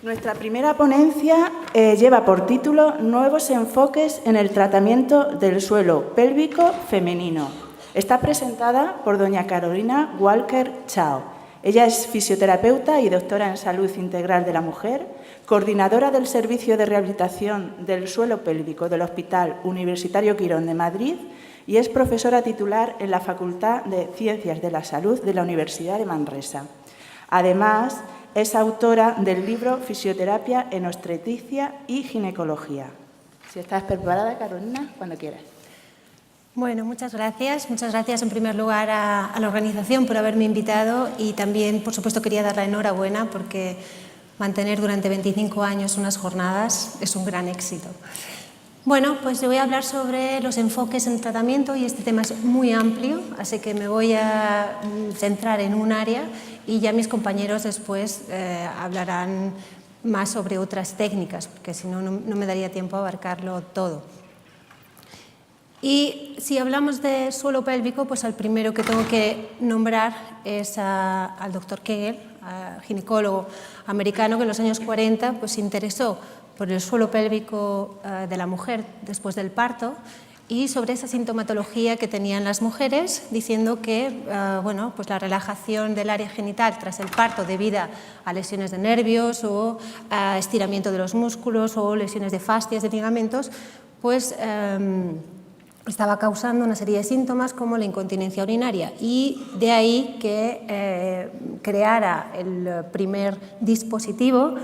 Nuestra primera ponencia lleva por título Nuevos enfoques en el tratamiento del suelo pélvico femenino. Está presentada por doña Carolina Walker Chao. Ella es fisioterapeuta y doctora en salud integral de la mujer, coordinadora del Servicio de Rehabilitación del Suelo Pélvico del Hospital Universitario Quirón de Madrid y es profesora titular en la Facultad de Ciencias de la Salud de la Universidad de Manresa. Además, es autora del libro Fisioterapia en obstetricia y ginecología. Si estás preparada, Carolina, cuando quieras. Bueno, muchas gracias. Muchas gracias en primer lugar a la organización por haberme invitado y también, por supuesto, quería dar la enhorabuena porque mantener durante 25 años unas jornadas es un gran éxito. Bueno, pues yo voy a hablar sobre los enfoques en tratamiento y este tema es muy amplio, así que me voy a centrar en un área y ya mis compañeros después hablarán más sobre otras técnicas, porque si no, no me daría tiempo a abarcarlo todo. Y si hablamos de suelo pélvico, pues al primero que tengo que nombrar es al doctor Kegel, ginecólogo americano que en los años 40 pues, se interesó por el suelo pélvico de la mujer después del parto y sobre esa sintomatología que tenían las mujeres, diciendo que bueno, pues la relajación del área genital tras el parto debido a lesiones de nervios o a estiramiento de los músculos o lesiones de fascias, de ligamentos, pues estaba causando una serie de síntomas como la incontinencia urinaria y de ahí que creara el primer dispositivo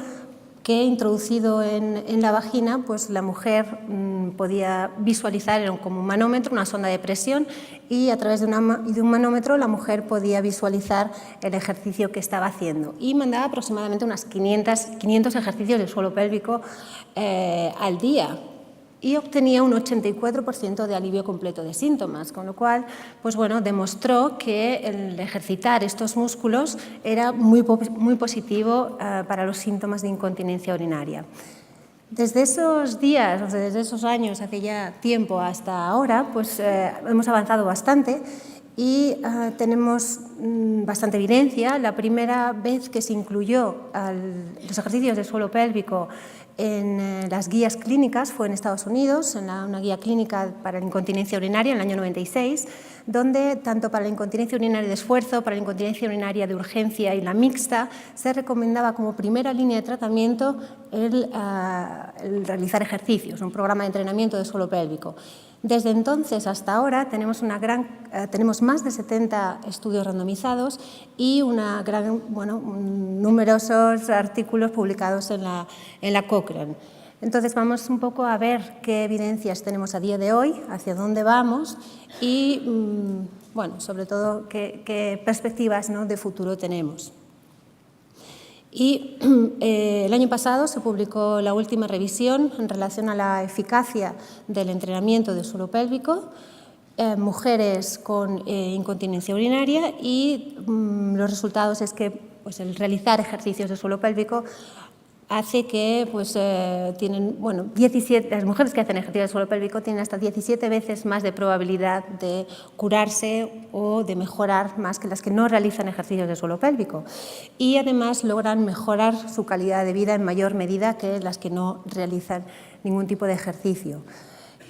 que introducido en la vagina, pues la mujer podía visualizar, era como un manómetro, una sonda de presión, y a través de un manómetro la mujer podía visualizar el ejercicio que estaba haciendo. Y mandaba aproximadamente unas 500 ejercicios de suelo pélvico al día. Y obtenía un 84% de alivio completo de síntomas, con lo cual pues bueno, demostró que el ejercitar estos músculos era muy positivo para los síntomas de incontinencia urinaria. Desde esos días, o sea, desde esos años, hace ya tiempo hasta ahora, pues hemos avanzado bastante y tenemos bastante evidencia. La primera vez que se incluyó los ejercicios de suelo pélvico en las guías clínicas fue en Estados Unidos, en una guía clínica para la incontinencia urinaria en el año 96, donde tanto para la incontinencia urinaria de esfuerzo, para la incontinencia urinaria de urgencia y la mixta, se recomendaba como primera línea de tratamiento el realizar ejercicios, un programa de entrenamiento de suelo pélvico. Desde entonces hasta ahora tenemos más de 70 estudios randomizados y numerosos artículos publicados en la Cochrane. Entonces vamos un poco a ver qué evidencias tenemos a día de hoy, hacia dónde vamos y bueno, sobre todo qué perspectivas, ¿no?, de futuro tenemos. Y el año pasado se publicó la última revisión en relación a la eficacia del entrenamiento de suelo pélvico en mujeres con incontinencia urinaria y los resultados es que pues, el realizar ejercicios de suelo pélvico hace que pues, las mujeres que hacen ejercicio de suelo pélvico tienen hasta 17 veces más de probabilidad de curarse o de mejorar más que las que no realizan ejercicios de suelo pélvico. Y además logran mejorar su calidad de vida en mayor medida que las que no realizan ningún tipo de ejercicio.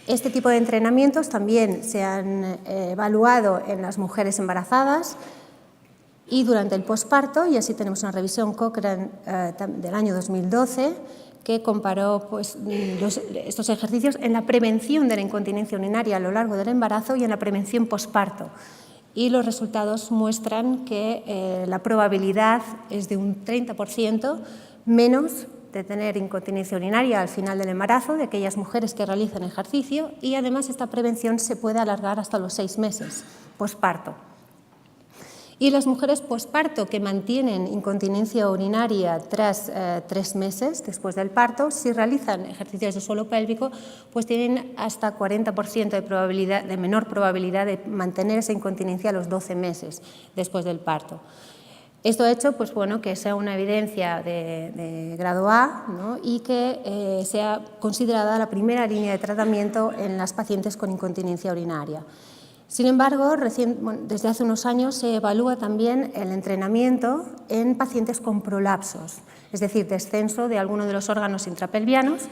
Este tipo de entrenamientos también se han evaluado en las mujeres embarazadas y durante el posparto, y así tenemos una revisión Cochrane del año 2012 que comparó pues, estos ejercicios en la prevención de la incontinencia urinaria a lo largo del embarazo y en la prevención posparto. Y los resultados muestran que la probabilidad es de un 30% menos de tener incontinencia urinaria al final del embarazo de aquellas mujeres que realizan ejercicio y además esta prevención se puede alargar hasta los 6 meses posparto. Y las mujeres posparto que mantienen incontinencia urinaria tras 3 meses después del parto, si realizan ejercicios de suelo pélvico, pues tienen hasta 40% de menor probabilidad de mantener esa incontinencia a los 12 meses después del parto. Esto ha hecho pues, bueno, que sea una evidencia de grado A, ¿no?, y que sea considerada la primera línea de tratamiento en las pacientes con incontinencia urinaria. Sin embargo, desde hace unos años se evalúa también el entrenamiento en pacientes con prolapsos. es decir, descenso de alguno de los órganos intrapelvianos,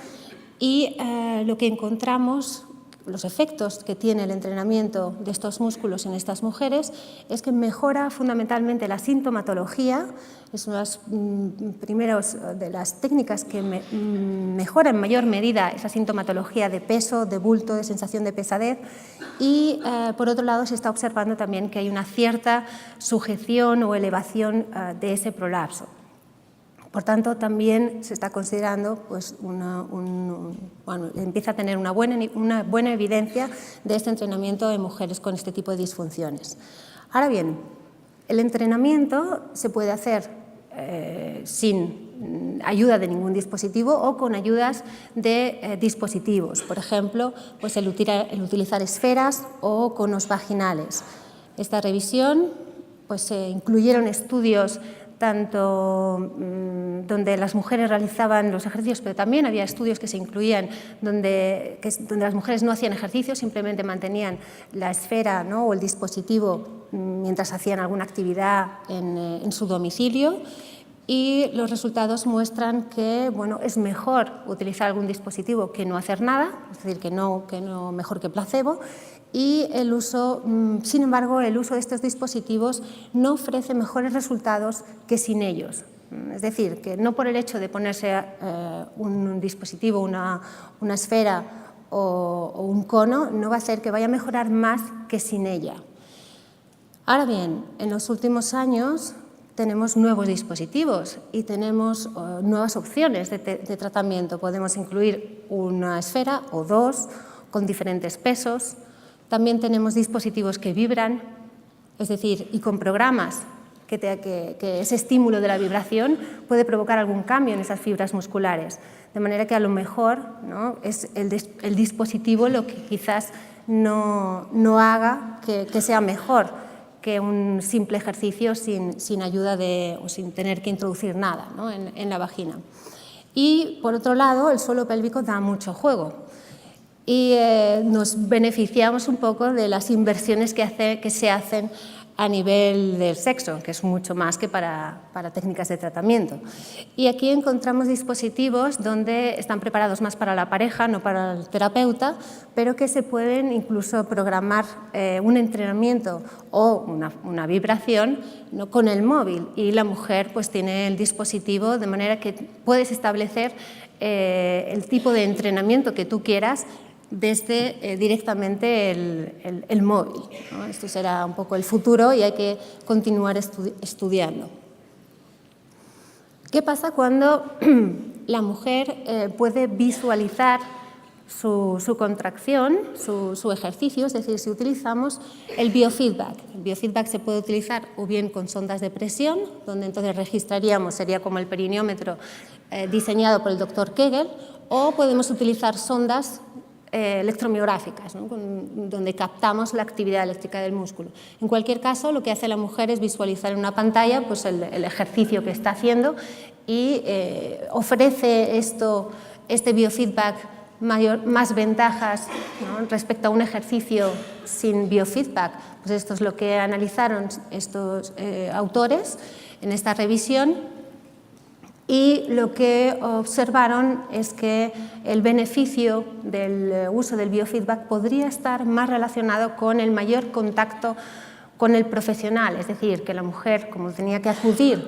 y lo que encontramos, los efectos que tiene el entrenamiento de estos músculos en estas mujeres, es que mejora fundamentalmente la sintomatología. Es una de las primeras de las técnicas que mejora en mayor medida esa sintomatología de peso, de bulto, de sensación de pesadez, y por otro lado se está observando también que hay una cierta sujeción o elevación de ese prolapso. Por tanto, también se está considerando, pues, empieza a tener una buena evidencia de este entrenamiento en mujeres con este tipo de disfunciones. Ahora bien, el entrenamiento se puede hacer sin ayuda de ningún dispositivo o con ayudas de dispositivos, por ejemplo, pues el utilizar esferas o conos vaginales. Esta revisión, pues, se incluyeron estudios tanto donde las mujeres realizaban los ejercicios, pero también había estudios que se incluían donde las mujeres no hacían ejercicios, simplemente mantenían la esfera, ¿no?, o el dispositivo mientras hacían alguna actividad en su domicilio, y los resultados muestran que, bueno, es mejor utilizar algún dispositivo que no hacer nada, es decir, que no mejor que placebo. Y el uso, sin embargo, el uso de estos dispositivos no ofrece mejores resultados que sin ellos. Es decir, que no por el hecho de ponerse un dispositivo, una esfera o un cono, no va a ser que vaya a mejorar más que sin ella. Ahora bien, en los últimos años tenemos nuevos dispositivos y tenemos nuevas opciones de tratamiento. Podemos incluir una esfera o dos con diferentes pesos. También tenemos dispositivos que vibran, es decir, y con programas que ese estímulo de la vibración puede provocar algún cambio en esas fibras musculares. De manera que a lo mejor, ¿no?, es el dispositivo lo que quizás no haga que sea mejor que un simple ejercicio sin ayuda o sin tener que introducir nada, ¿no?, en la vagina. Y por otro lado, el suelo pélvico da mucho juego. Y nos beneficiamos un poco de las inversiones que se hacen a nivel del sexo, que es mucho más que para técnicas de tratamiento. Y aquí encontramos dispositivos donde están preparados más para la pareja, no para el terapeuta, pero que se pueden incluso programar un entrenamiento o una vibración, ¿no?, con el móvil, y la mujer, pues, tiene el dispositivo de manera que puedes establecer el tipo de entrenamiento que tú quieras desde directamente el móvil, ¿no? Esto será un poco el futuro y hay que continuar estudiando. ¿Qué pasa cuando la mujer puede visualizar su contracción, su ejercicio? Es decir, si utilizamos el biofeedback. El biofeedback se puede utilizar o bien con sondas de presión, donde entonces registraríamos, sería como el perineómetro diseñado por el doctor Kegel, o podemos utilizar sondas electromiográficas, ¿no?, donde captamos la actividad eléctrica del músculo. En cualquier caso, lo que hace la mujer es visualizar en una pantalla, pues, el ejercicio que está haciendo, y ofrece este biofeedback más ventajas, ¿no?, respecto a un ejercicio sin biofeedback. Pues esto es lo que analizaron estos autores en esta revisión. Y lo que observaron es que el beneficio del uso del biofeedback podría estar más relacionado con el mayor contacto con el profesional, es decir, que la mujer, como tenía que acudir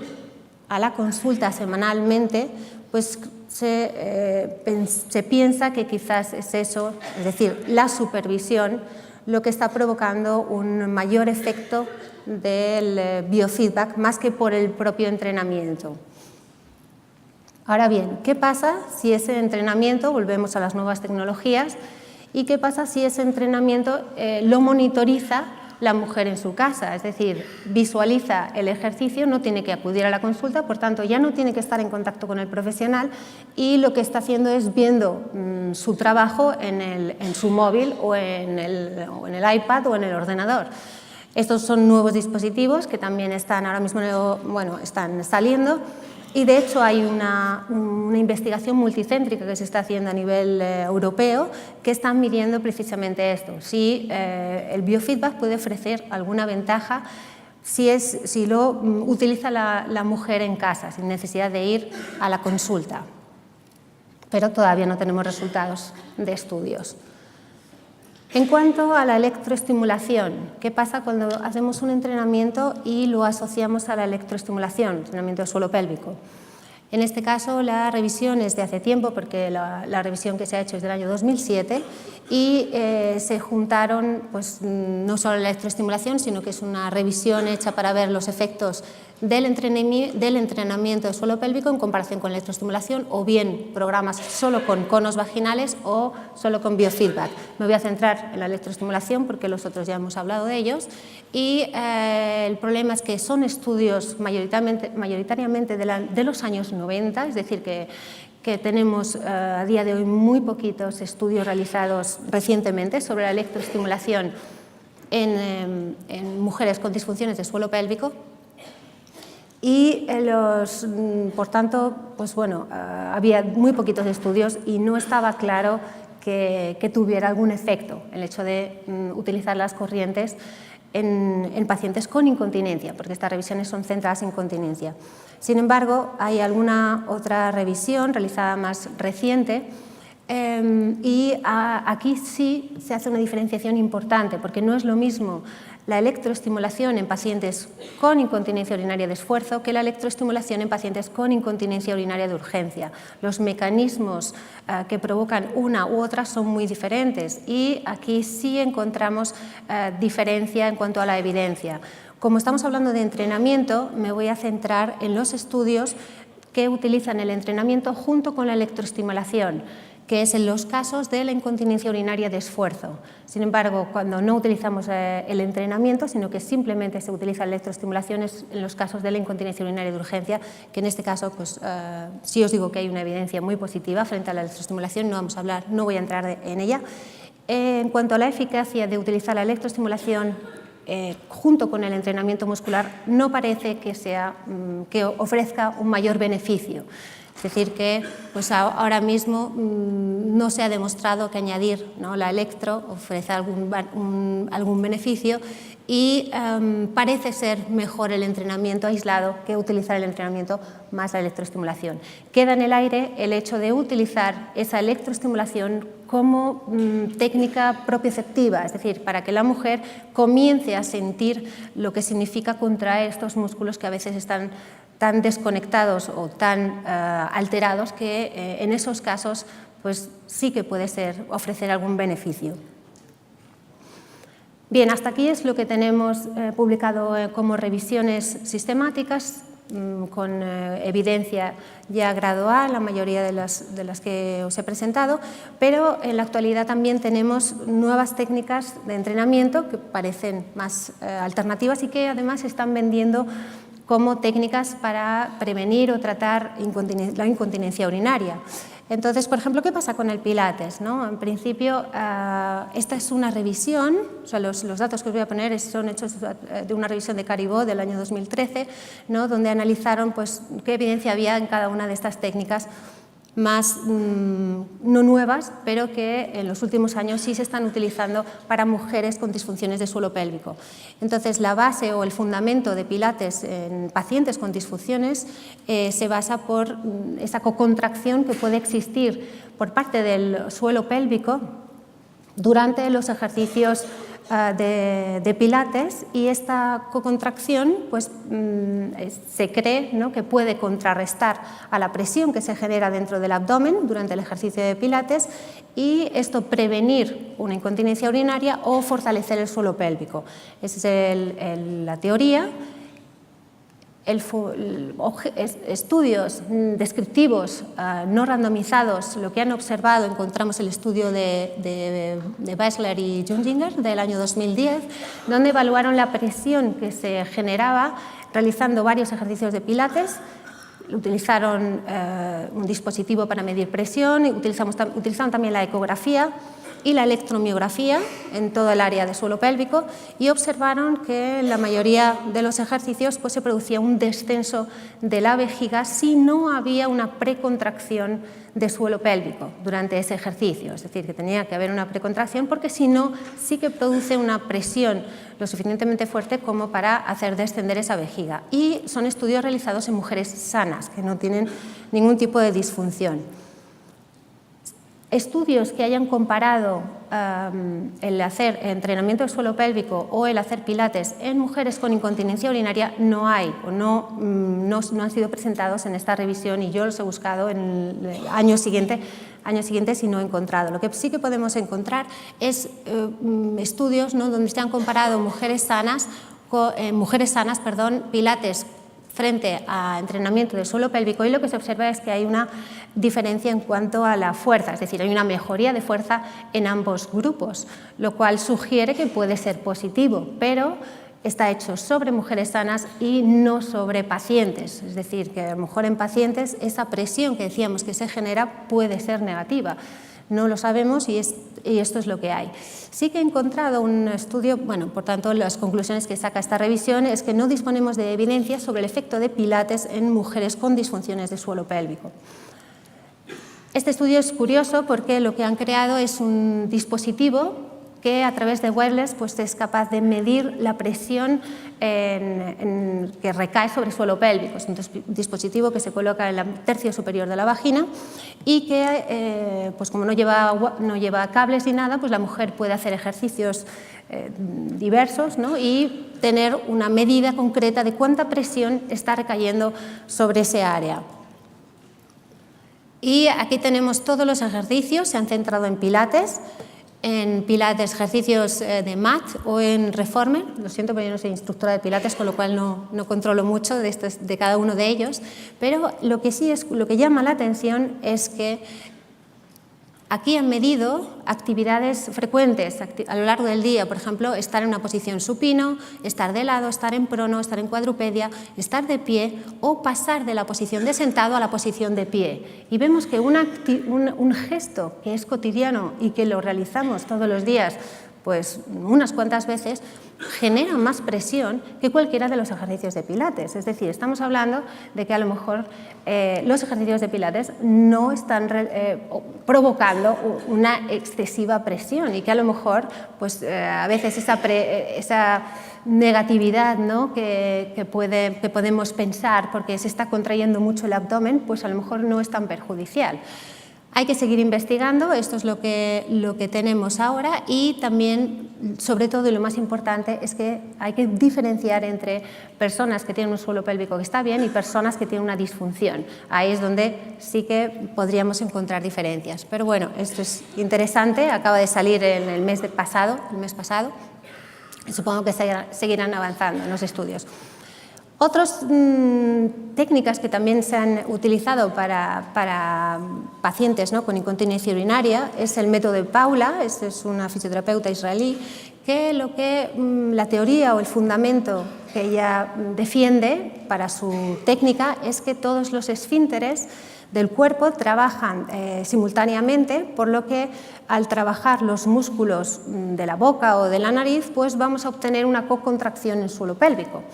a la consulta semanalmente, pues se piensa que quizás es eso, es decir, la supervisión, lo que está provocando un mayor efecto del biofeedback más que por el propio entrenamiento. Ahora bien, ¿qué pasa si ese entrenamiento, volvemos a las nuevas tecnologías, y qué pasa si ese entrenamiento lo monitoriza la mujer en su casa? Es decir, visualiza el ejercicio, no tiene que acudir a la consulta, por tanto ya no tiene que estar en contacto con el profesional, y lo que está haciendo es viendo su trabajo en su móvil o en el iPad o en el ordenador. Estos son nuevos dispositivos que también están ahora mismo, están saliendo. Y de hecho hay una investigación multicéntrica que se está haciendo a nivel europeo que están midiendo precisamente esto, si el biofeedback puede ofrecer alguna ventaja si lo utiliza la mujer en casa, sin necesidad de ir a la consulta. Pero todavía no tenemos resultados de estudios. En cuanto a la electroestimulación, ¿qué pasa cuando hacemos un entrenamiento y lo asociamos a la electroestimulación, entrenamiento del suelo pélvico? En este caso, la revisión es de hace tiempo, porque la revisión que se ha hecho es del año 2007, y se juntaron pues, no solo la electroestimulación, sino que es una revisión hecha para ver los efectos del entrenamiento del suelo pélvico en comparación con la electroestimulación, o bien programas solo con conos vaginales o solo con biofeedback. Me voy a centrar en la electroestimulación porque los otros ya hemos hablado de ellos, y el problema es que son estudios mayoritariamente de los años 90, es decir, que tenemos a día de hoy muy poquitos estudios realizados recientemente sobre la electroestimulación en mujeres con disfunciones de suelo pélvico. Y por tanto, pues bueno, había muy poquitos estudios y no estaba claro que tuviera algún efecto el hecho de utilizar las corrientes en pacientes con incontinencia, porque estas revisiones son centradas en incontinencia. Sin embargo, hay alguna otra revisión realizada más reciente y aquí sí se hace una diferenciación importante, porque no es lo mismo la electroestimulación en pacientes con incontinencia urinaria de esfuerzo que la electroestimulación en pacientes con incontinencia urinaria de urgencia. Los mecanismos que provocan una u otra son muy diferentes y aquí sí encontramos diferencia en cuanto a la evidencia. Como estamos hablando de entrenamiento, me voy a centrar en los estudios que utilizan el entrenamiento junto con la electroestimulación, que es en los casos de la incontinencia urinaria de esfuerzo. Sin embargo, cuando no utilizamos el entrenamiento, sino que simplemente se utiliza la electroestimulación, es en los casos de la incontinencia urinaria de urgencia, que en este caso, pues, sí os digo que hay una evidencia muy positiva frente a la electroestimulación, no voy a entrar en ella. En cuanto a la eficacia de utilizar la electroestimulación junto con el entrenamiento muscular, no parece que ofrezca un mayor beneficio. Es decir, que pues ahora mismo no se ha demostrado que añadir, ¿no?, la electro ofrece algún beneficio y parece ser mejor el entrenamiento aislado que utilizar el entrenamiento más la electroestimulación. Queda en el aire el hecho de utilizar esa electroestimulación como técnica propioceptiva, es decir, para que la mujer comience a sentir lo que significa contraer estos músculos que a veces están tan desconectados o tan alterados que en esos casos pues, sí que puede ofrecer algún beneficio. Bien, hasta aquí es lo que tenemos publicado como revisiones sistemáticas con evidencia ya gradual, la mayoría de las que os he presentado, pero en la actualidad también tenemos nuevas técnicas de entrenamiento que parecen más alternativas y que además se están vendiendo como técnicas para prevenir o tratar la incontinencia urinaria. Entonces, por ejemplo, ¿qué pasa con el Pilates, ¿no? En principio, esta es una revisión, o sea, los datos que os voy a poner son hechos de una revisión de Caribó del año 2013, ¿no?, donde analizaron pues, qué evidencia había en cada una de estas técnicas más no nuevas, pero que en los últimos años sí se están utilizando para mujeres con disfunciones de suelo pélvico. Entonces, la base o el fundamento de Pilates en pacientes con disfunciones se basa por esa cocontracción que puede existir por parte del suelo pélvico durante los ejercicios de Pilates, y esta cocontracción pues, se cree, ¿no?, que puede contrarrestar a la presión que se genera dentro del abdomen durante el ejercicio de Pilates y esto prevenir una incontinencia urinaria o fortalecer el suelo pélvico. Esa es la teoría. Estudios descriptivos no randomizados, lo que han observado, encontramos el estudio de Bessler y Junginger del año 2010, donde evaluaron la presión que se generaba realizando varios ejercicios de Pilates. Utilizaron un dispositivo para medir presión, utilizaron también la ecografía y la electromiografía en todo el área de suelo pélvico y observaron que en la mayoría de los ejercicios pues, se producía un descenso de la vejiga si no había una precontracción de suelo pélvico durante ese ejercicio. Es decir, que tenía que haber una precontracción porque si no, sí que produce una presión lo suficientemente fuerte como para hacer descender esa vejiga. Y son estudios realizados en mujeres sanas, que no tienen ningún tipo de disfunción. Estudios que hayan comparado el hacer entrenamiento de suelo pélvico o el hacer pilates en mujeres con incontinencia urinaria no hay o no han sido presentados en esta revisión y yo los he buscado en el año siguiente y no he encontrado. Lo que sí que podemos encontrar es estudios, ¿no?, donde se han comparado mujeres sanas, pilates frente a entrenamiento de suelo pélvico y lo que se observa es que hay una diferencia en cuanto a la fuerza, es decir, hay una mejoría de fuerza en ambos grupos, lo cual sugiere que puede ser positivo, pero está hecho sobre mujeres sanas y no sobre pacientes, es decir, que a lo mejor en pacientes esa presión que decíamos que se genera puede ser negativa. No lo sabemos y esto es lo que hay. Sí que he encontrado un estudio, bueno, por tanto, las conclusiones que saca esta revisión es que no disponemos de evidencia sobre el efecto de pilates en mujeres con disfunciones de suelo pélvico. Este estudio es curioso porque lo que han creado es un dispositivo que a través de wireless pues, es capaz de medir la presión que recae sobre el suelo pélvico. Es un dispositivo que se coloca en el tercio superior de la vagina y que, pues como no lleva cables ni nada, pues la mujer puede hacer ejercicios diversos, ¿no?, y tener una medida concreta de cuánta presión está recayendo sobre ese área. Y aquí tenemos todos los ejercicios, se han centrado en pilates, ejercicios de mat o en reformer. Lo siento, pero yo no soy instructora de pilates, con lo cual no controlo mucho de cada uno de ellos, pero lo que llama la atención es que aquí han medido actividades frecuentes a lo largo del día, por ejemplo, estar en una posición supino, estar de lado, estar en prono, estar en cuadrupedia, estar de pie o pasar de la posición de sentado a la posición de pie. Y vemos que un gesto que es cotidiano y que lo realizamos todos los días, pues unas cuantas veces, genera más presión que cualquiera de los ejercicios de pilates. Es decir, estamos hablando de que a lo mejor los ejercicios de pilates no están provocando una excesiva presión y que a lo mejor pues, a veces esa negatividad, ¿no?, que podemos pensar porque se está contrayendo mucho el abdomen, pues a lo mejor no es tan perjudicial. Hay que seguir investigando, esto es lo que tenemos ahora y también, sobre todo y lo más importante, es que hay que diferenciar entre personas que tienen un suelo pélvico que está bien y personas que tienen una disfunción. Ahí es donde sí que podríamos encontrar diferencias. Pero bueno, esto es interesante, acaba de salir en el mes pasado, y supongo que seguirán avanzando en los estudios. Otras técnicas que también se han utilizado para pacientes, ¿no?, con incontinencia urinaria es el método de Paula. Es una fisioterapeuta israelí que la teoría o el fundamento que ella defiende para su técnica es que todos los esfínteres del cuerpo trabajan simultáneamente, por lo que al trabajar los músculos de la boca o de la nariz, pues vamos a obtener una cocontracción en el suelo pélvico.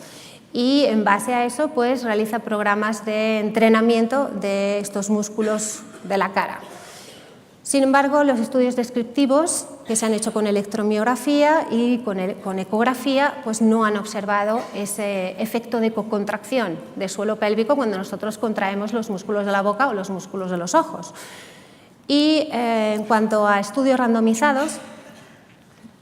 Y en base a eso pues realiza programas de entrenamiento de estos músculos de la cara. Sin embargo, los estudios descriptivos que se han hecho con electromiografía y con ecografía pues no han observado ese efecto de cocontracción de suelo pélvico cuando nosotros contraemos los músculos de la boca o los músculos de los ojos. Y en cuanto a estudios randomizados,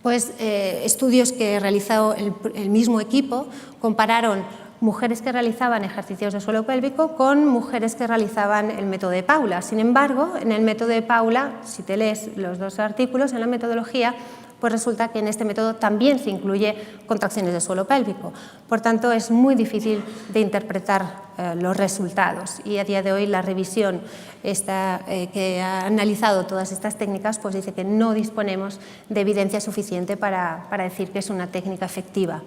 pues estudios que realizó el mismo equipo compararon mujeres que realizaban ejercicios de suelo pélvico con mujeres que realizaban el método de Paula. Sin embargo, en el método de Paula, si te lees los dos artículos en la metodología, pues resulta que en este método también se incluye contracciones de suelo pélvico. Por tanto, es muy difícil de interpretar los resultados y a día de hoy la revisión que ha analizado todas estas técnicas pues dice que no disponemos de evidencia suficiente para decir que es una técnica efectiva.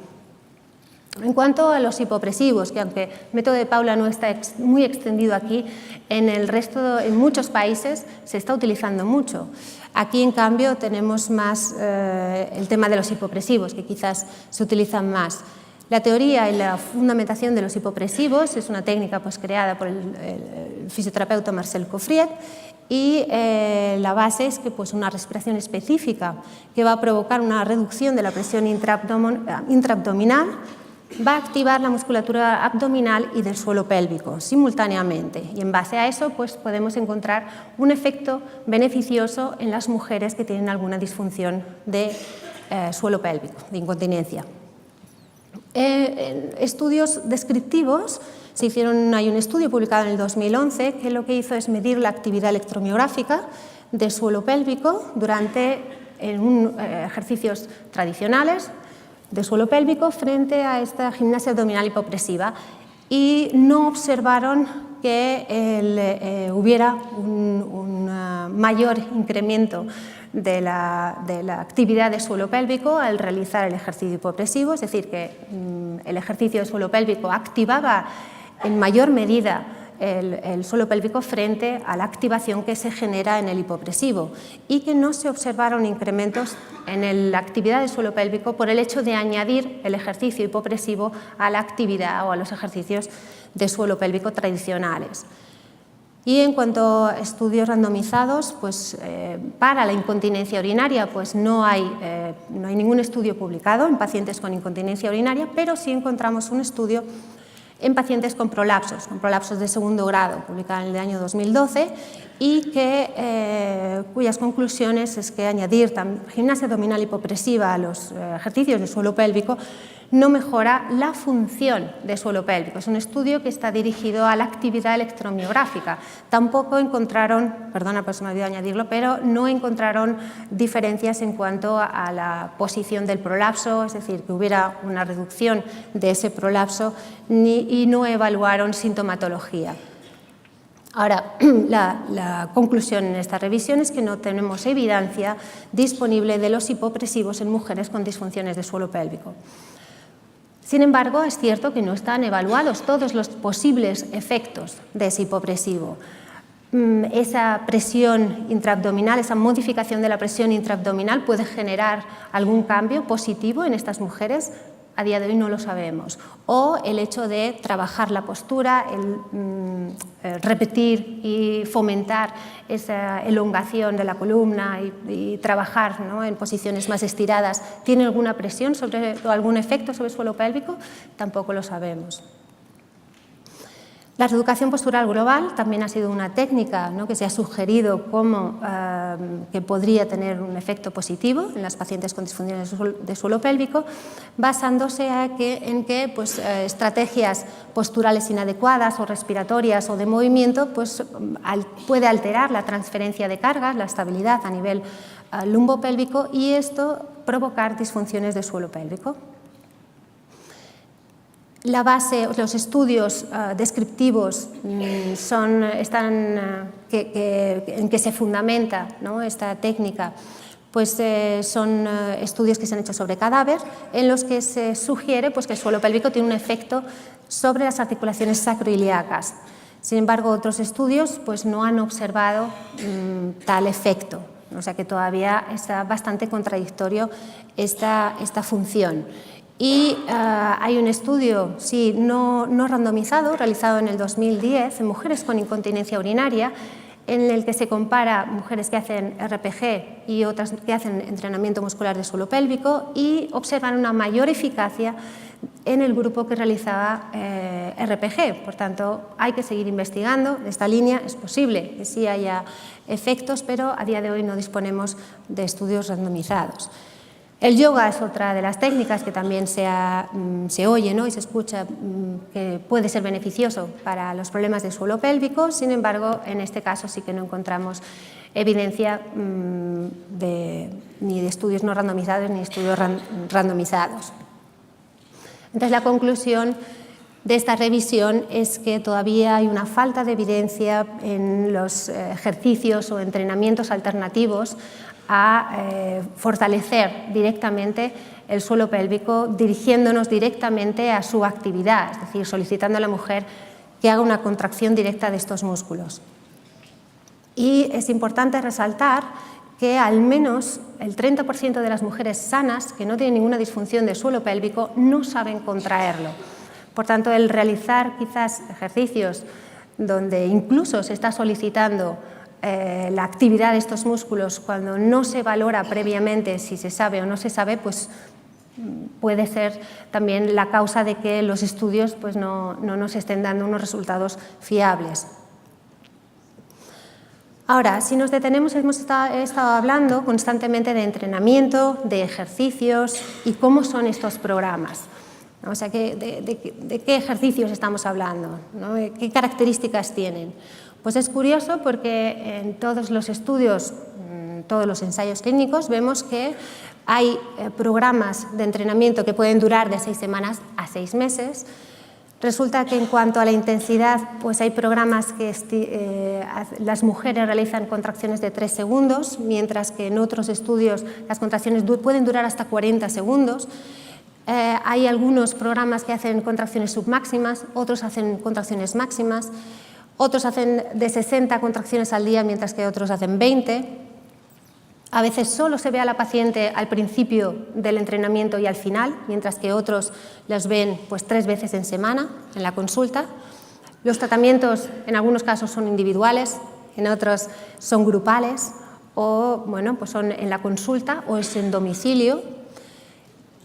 En cuanto a los hipopresivos, que aunque el método de Paula no está muy extendido aquí, en muchos países se está utilizando mucho. Aquí, en cambio, tenemos más el tema de los hipopresivos, que quizás se utilizan más. La teoría y la fundamentación de los hipopresivos es una técnica pues, creada por el fisioterapeuta Marcel Coffriet, y la base es que pues, una respiración específica que va a provocar una reducción de la presión intraabdominal va a activar la musculatura abdominal y del suelo pélvico simultáneamente, y en base a eso pues, podemos encontrar un efecto beneficioso en las mujeres que tienen alguna disfunción de suelo pélvico, de incontinencia. Estudios descriptivos hay un estudio publicado en el 2011 que lo que hizo es medir la actividad electromiográfica del suelo pélvico durante ejercicios tradicionales de suelo pélvico frente a esta gimnasia abdominal hipopresiva, y no observaron que hubiera un mayor incremento de la actividad de suelo pélvico al realizar el ejercicio hipopresivo, es decir, que el ejercicio de suelo pélvico activaba en mayor medida el suelo pélvico frente a la activación que se genera en el hipopresivo, y que no se observaron incrementos en la actividad del suelo pélvico por el hecho de añadir el ejercicio hipopresivo a la actividad o a los ejercicios de suelo pélvico tradicionales. Y en cuanto a estudios randomizados, pues, para la incontinencia urinaria pues, no hay ningún estudio publicado en pacientes con incontinencia urinaria, pero sí encontramos un estudio en pacientes con prolapsos de segundo grado, publicado en el año 2012, y cuyas conclusiones es que añadir gimnasia abdominal hipopresiva a los ejercicios de suelo pélvico no mejora la función de suelo pélvico. Es un estudio que está dirigido a la actividad electromiográfica. Tampoco encontraron, perdona, pues me olvidó añadirlo, pero no encontraron diferencias en cuanto a la posición del prolapso, es decir, que hubiera una reducción de ese prolapso, y no evaluaron sintomatología. Ahora, la conclusión en esta revisión es que no tenemos evidencia disponible de los hipopresivos en mujeres con disfunciones de suelo pélvico. Sin embargo, es cierto que no están evaluados todos los posibles efectos de ese hipopresivo. Esa presión intraabdominal, esa modificación de la presión intraabdominal puede generar algún cambio positivo en estas mujeres. A día de hoy no lo sabemos. O el hecho de trabajar la postura, repetir y fomentar esa elongación de la columna y trabajar, ¿no?, en posiciones más estiradas, ¿tiene alguna presión o algún efecto sobre el suelo pélvico? Tampoco lo sabemos. La reeducación postural global también ha sido una técnica, ¿no?, que se ha sugerido como que podría tener un efecto positivo en las pacientes con disfunciones de suelo pélvico, basándose en que pues, estrategias posturales inadecuadas o respiratorias o de movimiento pues, puede alterar la transferencia de cargas, la estabilidad a nivel lumbopélvico, y esto provocar disfunciones de suelo pélvico. La base, los estudios descriptivos en que se fundamenta, ¿no?, esta técnica, pues son estudios que se han hecho sobre cadáver, en los que se sugiere pues, que el suelo pélvico tiene un efecto sobre las articulaciones sacroiliacas. Sin embargo, otros estudios pues, no han observado tal efecto, o sea que todavía está bastante contradictorio esta función. Y hay un estudio no randomizado, realizado en el 2010 en mujeres con incontinencia urinaria, en el que se compara mujeres que hacen RPG y otras que hacen entrenamiento muscular de suelo pélvico, y observan una mayor eficacia en el grupo que realizaba RPG. Por tanto, hay que seguir investigando esta línea. Es posible que sí haya efectos, pero a día de hoy no disponemos de estudios randomizados. El yoga es otra de las técnicas que también se oye, ¿no?, y se escucha que puede ser beneficioso para los problemas de suelo pélvico. Sin embargo, en este caso sí que no encontramos evidencia ni de estudios no randomizados ni estudios randomizados. Entonces, la conclusión de esta revisión es que todavía hay una falta de evidencia en los ejercicios o entrenamientos alternativos a fortalecer directamente el suelo pélvico, dirigiéndonos directamente a su actividad, es decir, solicitando a la mujer que haga una contracción directa de estos músculos. Y es importante resaltar que al menos el 30% de las mujeres sanas que no tienen ninguna disfunción del suelo pélvico no saben contraerlo. Por tanto, el realizar quizás ejercicios donde incluso se está solicitando la actividad de estos músculos cuando no se valora previamente si se sabe o no se sabe, pues puede ser también la causa de que los estudios pues, no nos estén dando unos resultados fiables. Ahora, si nos detenemos, hemos estado hablando constantemente de entrenamiento, de ejercicios y cómo son estos programas. O sea, ¿de qué ejercicios estamos hablando? ¿No? ¿Qué características tienen? Pues es curioso porque en todos los estudios, todos los ensayos clínicos, vemos que hay programas de entrenamiento que pueden durar de 6 semanas a 6 meses. Resulta que en cuanto a la intensidad, pues hay programas que las mujeres realizan contracciones de 3 segundos, mientras que en otros estudios las contracciones pueden durar hasta 40 segundos. Hay algunos programas que hacen contracciones submáximas, otros hacen contracciones máximas, otros hacen de 60 contracciones al día, mientras que otros hacen 20. A veces solo se ve a la paciente al principio del entrenamiento y al final, mientras que otros los ven pues 3 veces en semana en la consulta. Los tratamientos en algunos casos son individuales, en otros son grupales o bueno, pues son en la consulta o es en domicilio.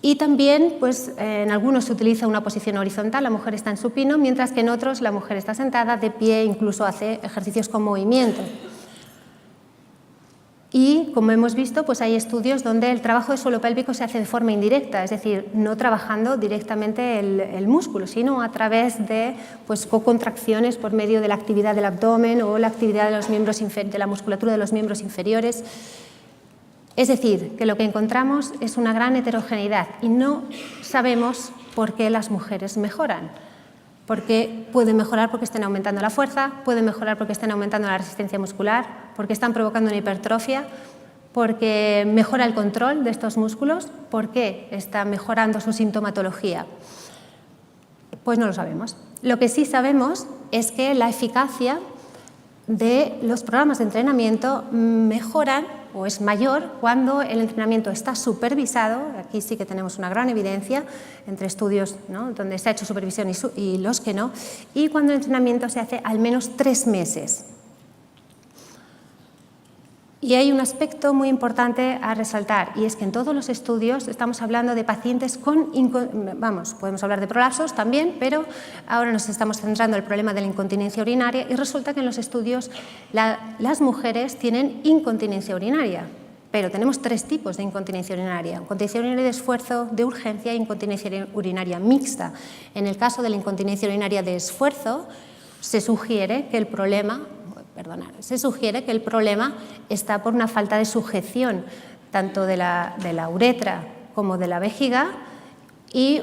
Y también pues, en algunos se utiliza una posición horizontal, la mujer está en supino, mientras que en otros la mujer está sentada, de pie, incluso hace ejercicios con movimiento. Y, como hemos visto, pues hay estudios donde el trabajo de suelo pélvico se hace de forma indirecta, es decir, no trabajando directamente el músculo, sino a través de pues, contracciones por medio de la actividad del abdomen o la actividad de, los miembros de la musculatura de los miembros inferiores. Es decir, que lo que encontramos es una gran heterogeneidad y no sabemos por qué las mujeres mejoran. Porque pueden mejorar porque estén aumentando la fuerza, pueden mejorar porque estén aumentando la resistencia muscular, porque están provocando una hipertrofia, porque mejora el control de estos músculos, porque está mejorando su sintomatología. Pues no lo sabemos. Lo que sí sabemos es que la eficacia de los programas de entrenamiento mejoran o es mayor cuando el entrenamiento está supervisado. Aquí sí que tenemos una gran evidencia entre estudios, ¿no?, donde se ha hecho supervisión y los que no, y cuando el entrenamiento se hace al menos 3 meses. Y hay un aspecto muy importante a resaltar, y es que en todos los estudios estamos hablando de pacientes con, podemos hablar de prolapsos también, pero ahora nos estamos centrando en el problema de la incontinencia urinaria y resulta que en los estudios las mujeres tienen incontinencia urinaria, pero tenemos 3 tipos de incontinencia urinaria: incontinencia urinaria de esfuerzo, de urgencia e incontinencia urinaria mixta. En el caso de la incontinencia urinaria de esfuerzo, se sugiere que el problema está por una falta de sujeción tanto de la uretra como de la vejiga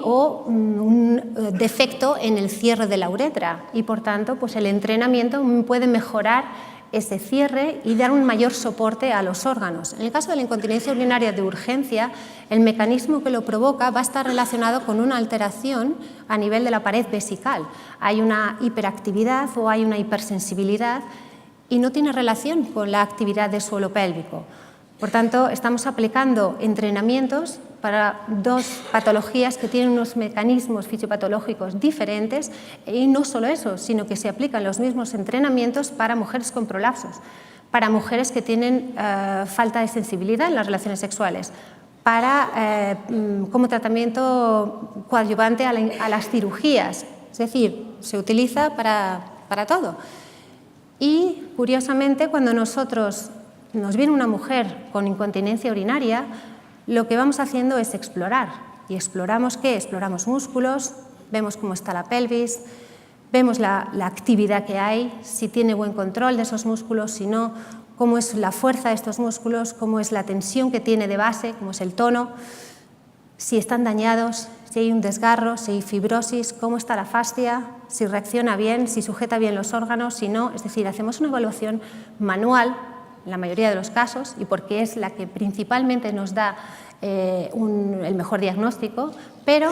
o un defecto en el cierre de la uretra y por tanto pues el entrenamiento puede mejorar ese cierre y dar un mayor soporte a los órganos. En el caso de la incontinencia urinaria de urgencia, el mecanismo que lo provoca va a estar relacionado con una alteración a nivel de la pared vesical. Hay una hiperactividad o hay una hipersensibilidad y no tiene relación con la actividad del suelo pélvico. Por tanto, estamos aplicando entrenamientos para 2 patologías que tienen unos mecanismos fisiopatológicos diferentes y no solo eso, sino que se aplican los mismos entrenamientos para mujeres con prolapsos, para mujeres que tienen falta de sensibilidad en las relaciones sexuales, como tratamiento coadyuvante a las cirugías, es decir, se utiliza para todo. Y, curiosamente, cuando nos viene una mujer con incontinencia urinaria, lo que vamos haciendo es explorar. ¿Y exploramos qué? Exploramos músculos, vemos cómo está la pelvis, vemos la actividad que hay, si tiene buen control de esos músculos, si no, cómo es la fuerza de estos músculos, cómo es la tensión que tiene de base, cómo es el tono, si están dañados, si hay un desgarro, si hay fibrosis, cómo está la fascia, si reacciona bien, si sujeta bien los órganos, si no. Es decir, hacemos una evaluación manual en la mayoría de los casos y porque es la que principalmente nos da el mejor diagnóstico, pero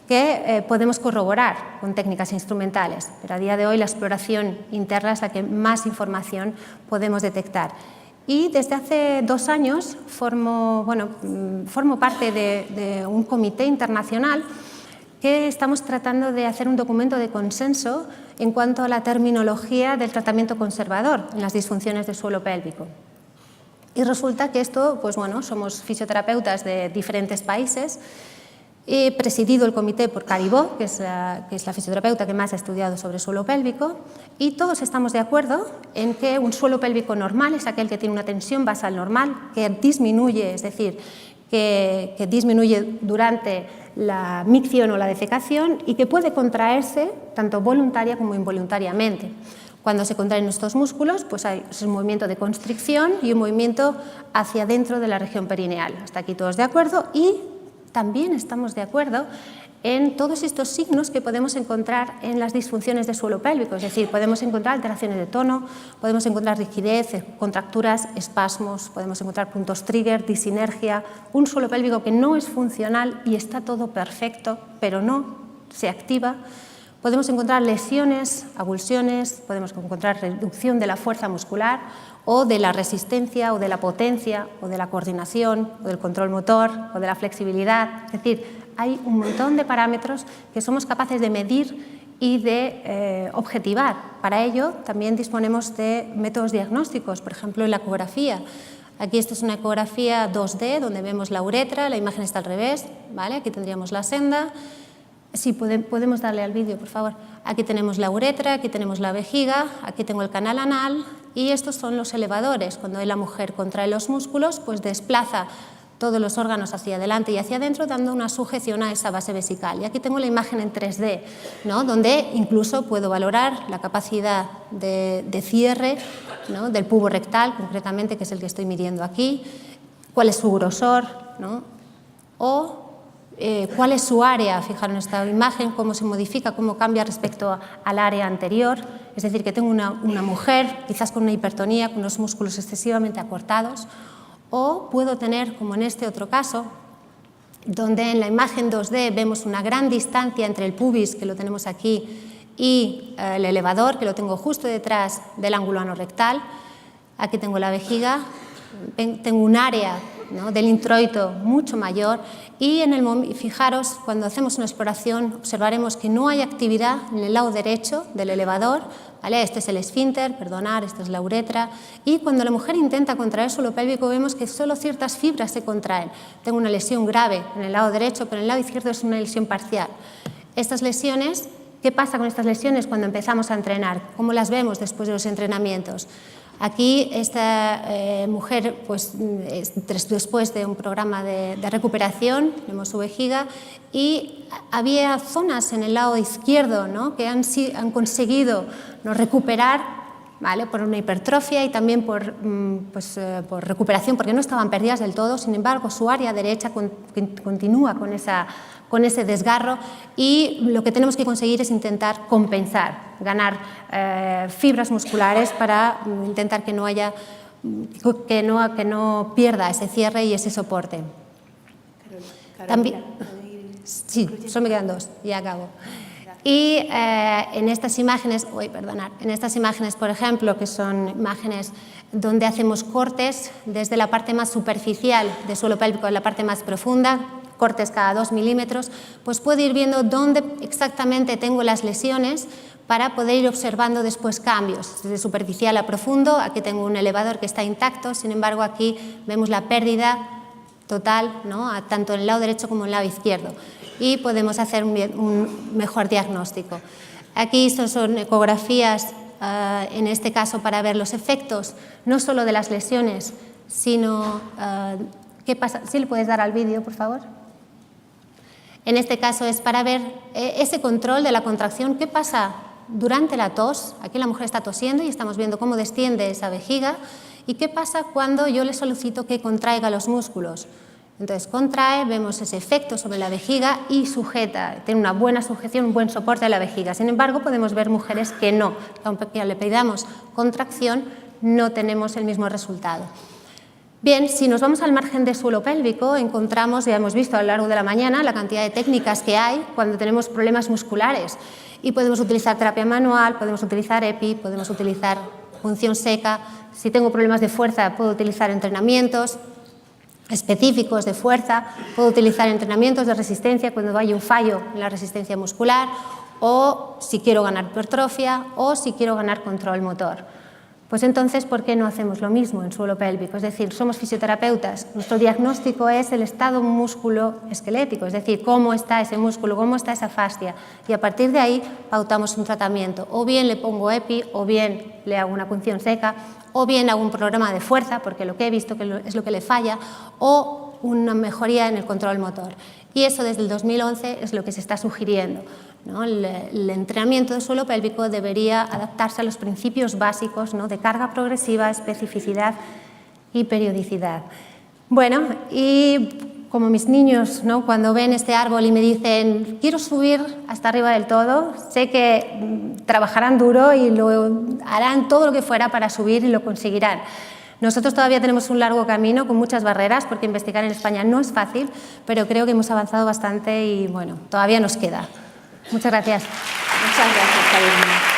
que podemos corroborar con técnicas instrumentales. Pero a día de hoy la exploración interna es la que más información podemos detectar. Y desde hace 2 años formo parte de un comité internacional que estamos tratando de hacer un documento de consenso en cuanto a la terminología del tratamiento conservador en las disfunciones del suelo pélvico. Y resulta que esto, pues bueno, somos fisioterapeutas de diferentes países. He presidido el comité por Caribó, que es la fisioterapeuta que más ha estudiado sobre suelo pélvico, y todos estamos de acuerdo en que un suelo pélvico normal es aquel que tiene una tensión basal normal, que disminuye, es decir, que disminuye durante la micción o la defecación y que puede contraerse tanto voluntaria como involuntariamente. Cuando se contraen estos músculos, pues hay un movimiento de constricción y un movimiento hacia adentro de la región perineal. Hasta aquí todos de acuerdo, y también estamos de acuerdo en todos estos signos que podemos encontrar en las disfunciones del suelo pélvico, es decir, podemos encontrar alteraciones de tono, podemos encontrar rigidez, contracturas, espasmos, podemos encontrar puntos trigger, disinergia, un suelo pélvico que no es funcional y está todo perfecto, pero no se activa. Podemos encontrar lesiones, avulsiones, podemos encontrar reducción de la fuerza muscular o de la resistencia o de la potencia o de la coordinación o del control motor o de la flexibilidad. Es decir, hay un montón de parámetros que somos capaces de medir y de objetivar. Para ello también disponemos de métodos diagnósticos, por ejemplo en la ecografía. Aquí esta es una ecografía 2D donde vemos la uretra, la imagen está al revés, ¿vale? Aquí tendríamos la senda. Sí, podemos darle al vídeo, por favor. Aquí tenemos la uretra, aquí tenemos la vejiga, aquí tengo el canal anal y estos son los elevadores. Cuando la mujer contrae los músculos, pues desplaza todos los órganos hacia adelante y hacia adentro, dando una sujeción a esa base vesical. Y aquí tengo la imagen en 3D, ¿no? Donde incluso puedo valorar la capacidad de cierre, ¿no? Del pubo rectal, concretamente, que es el que estoy midiendo aquí, cuál es su grosor, ¿no? O cuál es su área, fijaros en esta imagen, cómo se modifica, cómo cambia respecto al área anterior. Es decir, que tengo una mujer quizás con una hipertonía, con los músculos excesivamente acortados, o puedo tener, como en este otro caso, donde en la imagen 2D vemos una gran distancia entre el pubis, que lo tenemos aquí, y el elevador, que lo tengo justo detrás del ángulo anorrectal. Aquí tengo la vejiga, tengo un área, ¿no? del introito mucho mayor y fijaros, cuando hacemos una exploración observaremos que no hay actividad en el lado derecho del elevador, ¿vale? Este es el esfínter, perdonar, esta es la uretra, y cuando la mujer intenta contraer el suelo pélvico vemos que solo ciertas fibras se contraen. Tengo una lesión grave en el lado derecho, pero en el lado izquierdo es una lesión parcial. Estas lesiones, ¿qué pasa con estas lesiones cuando empezamos a entrenar? ¿Cómo las vemos después de los entrenamientos? Aquí esta mujer, pues, después de un programa de recuperación, vemos su vejiga y había zonas en el lado izquierdo, ¿no? que han conseguido, ¿no? recuperar, ¿vale? por una hipertrofia y también por recuperación, porque no estaban perdidas del todo. Sin embargo, su área derecha continúa con ese desgarro y lo que tenemos que conseguir es intentar compensar, ganar fibras musculares para intentar que no pierda ese cierre y ese soporte. También, sí, solo me quedan 2, ya acabo. Y en estas imágenes, por ejemplo, que son imágenes donde hacemos cortes desde la parte más superficial del suelo pélvico a la parte más profunda, cortes cada 2 milímetros, pues puedo ir viendo dónde exactamente tengo las lesiones para poder ir observando después cambios, desde superficial a profundo. Aquí tengo un elevador que está intacto, sin embargo aquí vemos la pérdida total, ¿no? tanto en el lado derecho como en el lado izquierdo, y podemos hacer un mejor diagnóstico. Aquí estos son ecografías, en este caso para ver los efectos, no solo de las lesiones, sino qué pasa. ¿Sí le puedes dar al vídeo, por favor? En este caso es para ver ese control de la contracción, qué pasa durante la tos. Aquí la mujer está tosiendo y estamos viendo cómo desciende esa vejiga, y qué pasa cuando yo le solicito que contraiga los músculos. Entonces contrae, vemos ese efecto sobre la vejiga y sujeta, tiene una buena sujeción, un buen soporte a la vejiga. Sin embargo, podemos ver mujeres que no, aunque le pidamos contracción, no tenemos el mismo resultado. Bien, si nos vamos al margen de suelo pélvico, encontramos, ya hemos visto a lo largo de la mañana, la cantidad de técnicas que hay cuando tenemos problemas musculares. Y podemos utilizar terapia manual, podemos utilizar EPI, podemos utilizar punción seca. Si tengo problemas de fuerza, puedo utilizar entrenamientos específicos de fuerza, puedo utilizar entrenamientos de resistencia cuando hay un fallo en la resistencia muscular, o si quiero ganar hipertrofia, o si quiero ganar control motor. Pues entonces, ¿por qué no hacemos lo mismo en suelo pélvico? Es decir, somos fisioterapeutas, nuestro diagnóstico es el estado músculo-esquelético, es decir, cómo está ese músculo, cómo está esa fascia, y a partir de ahí pautamos un tratamiento. O bien le pongo EPI, o bien le hago una punción seca, o bien hago un programa de fuerza, porque lo que he visto que es lo que le falla, o una mejoría en el control motor. Y eso desde el 2011 es lo que se está sugiriendo, ¿no? El entrenamiento de suelo pélvico debería adaptarse a los principios básicos, ¿no? De carga progresiva, especificidad y periodicidad. Bueno, y como mis niños, ¿no? Cuando ven este árbol y me dicen quiero subir hasta arriba del todo, sé que trabajarán duro y lo harán todo lo que fuera para subir y lo conseguirán. Nosotros todavía tenemos un largo camino con muchas barreras porque investigar en España no es fácil, pero creo que hemos avanzado bastante y bueno, todavía nos queda. Muchas gracias. Muchas gracias, Carolina.